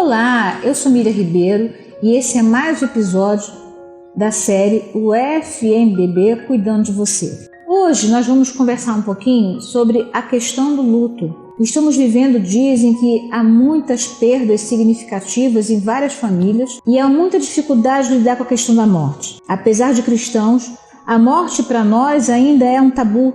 Olá, eu sou Miriam Ribeiro e esse é mais um episódio da série O FMBB Cuidando de Você. Hoje nós vamos conversar um pouquinho sobre a questão do luto. Estamos vivendo dias em que há muitas perdas significativas em várias famílias e há muita dificuldade de lidar com a questão da morte. Apesar de cristãos, a morte para nós ainda é um tabu,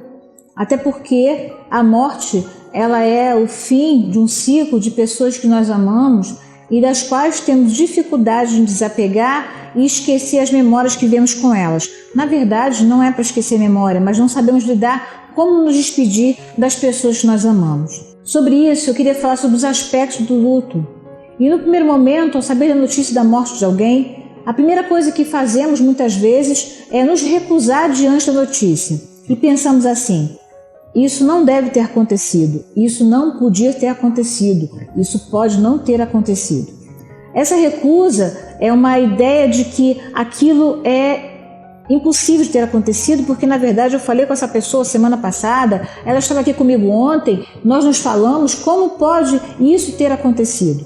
até porque a morte ela é o fim de um ciclo de pessoas que nós amamos e das quais temos dificuldade em desapegar e esquecer as memórias que vemos com elas. Na verdade, não é para esquecer memória, mas não sabemos lidar como nos despedir das pessoas que nós amamos. Sobre isso, eu queria falar sobre os aspectos do luto. E no primeiro momento, ao saber da notícia da morte de alguém, a primeira coisa que fazemos muitas vezes é nos recusar diante da notícia. E pensamos assim: isso não deve ter acontecido, isso não podia ter acontecido, isso pode não ter acontecido. Essa recusa é uma ideia de que aquilo é impossível de ter acontecido, porque na verdade eu falei com essa pessoa semana passada, ela estava aqui comigo ontem, nós nos falamos, como pode isso ter acontecido?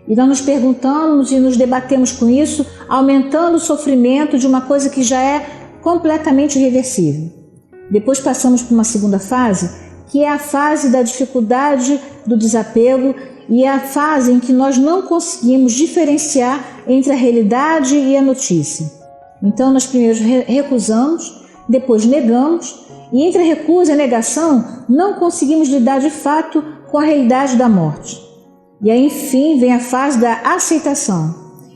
E nós nos perguntamos e nos debatemos com isso, aumentando o sofrimento de uma coisa que já é completamente irreversível. Depois passamos por uma segunda fase, que é a fase da dificuldade do desapego e é a fase em que nós não conseguimos diferenciar entre a realidade e a notícia. Então nós primeiro recusamos, depois negamos e entre a recusa e a negação não conseguimos lidar de fato com a realidade da morte. E aí enfim vem a fase da aceitação.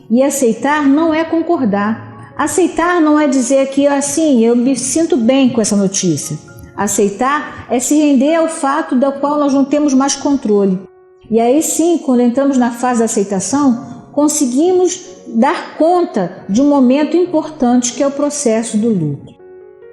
E aceitar não é concordar. Aceitar não é dizer que assim, eu me sinto bem com essa notícia. Aceitar é se render ao fato do qual nós não temos mais controle. E aí sim, quando entramos na fase da aceitação, conseguimos dar conta de um momento importante que é o processo do luto.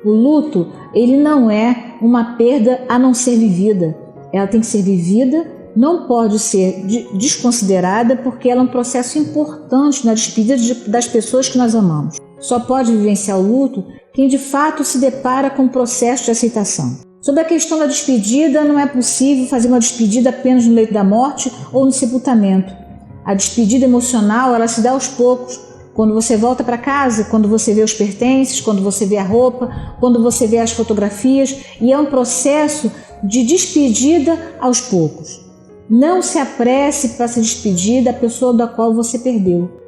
O luto, ele não é uma perda a não ser vivida. Ela tem que ser vivida, não pode ser desconsiderada, porque ela é um processo importante na despedida das pessoas que nós amamos. Só pode vivenciar o luto quem de fato se depara com o processo de aceitação. Sobre a questão da despedida, não é possível fazer uma despedida apenas no leito da morte ou no sepultamento. A despedida emocional, ela se dá aos poucos. Quando você volta para casa, quando você vê os pertences, quando você vê a roupa, quando você vê as fotografias, e é um processo de despedida aos poucos. Não se apresse para se despedir da pessoa da qual você perdeu.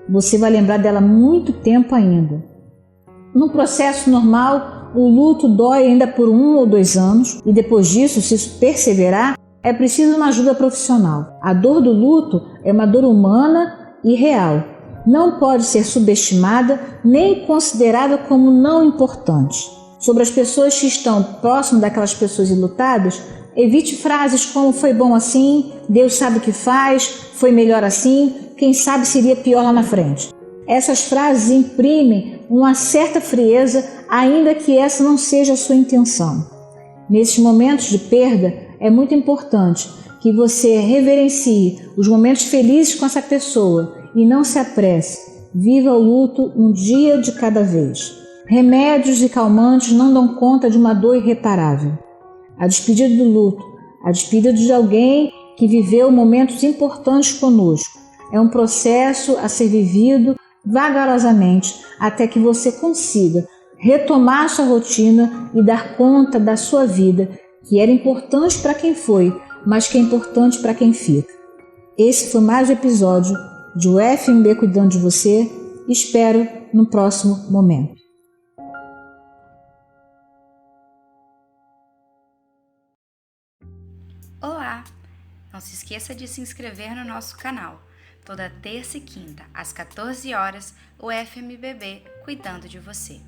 Você vai lembrar dela muito tempo ainda. No processo normal, o luto dói ainda por 1 ou 2 anos e depois disso, se perseverar, é preciso uma ajuda profissional. A dor do luto é uma dor humana e real. Não pode ser subestimada nem considerada como não importante. Sobre as pessoas que estão próximas daquelas pessoas enlutadas, evite frases como foi bom assim, Deus sabe o que faz, foi melhor assim, quem sabe seria pior lá na frente. Essas frases imprimem uma certa frieza, ainda que essa não seja a sua intenção. Nesses momentos de perda, é muito importante que você reverencie os momentos felizes com essa pessoa e não se apresse. Viva o luto um dia de cada vez. Remédios e calmantes não dão conta de uma dor irreparável. A despedida do luto, a despedida de alguém que viveu momentos importantes conosco, é um processo a ser vivido vagarosamente até que você consiga retomar sua rotina e dar conta da sua vida, que era importante para quem foi, mas que é importante para quem fica. Esse foi mais um episódio de O FMB Cuidando de Você. Espero no próximo momento. Olá! Não se esqueça de se inscrever no nosso canal. Toda terça e quinta, às 14 horas, o FMBB Cuidando de Você.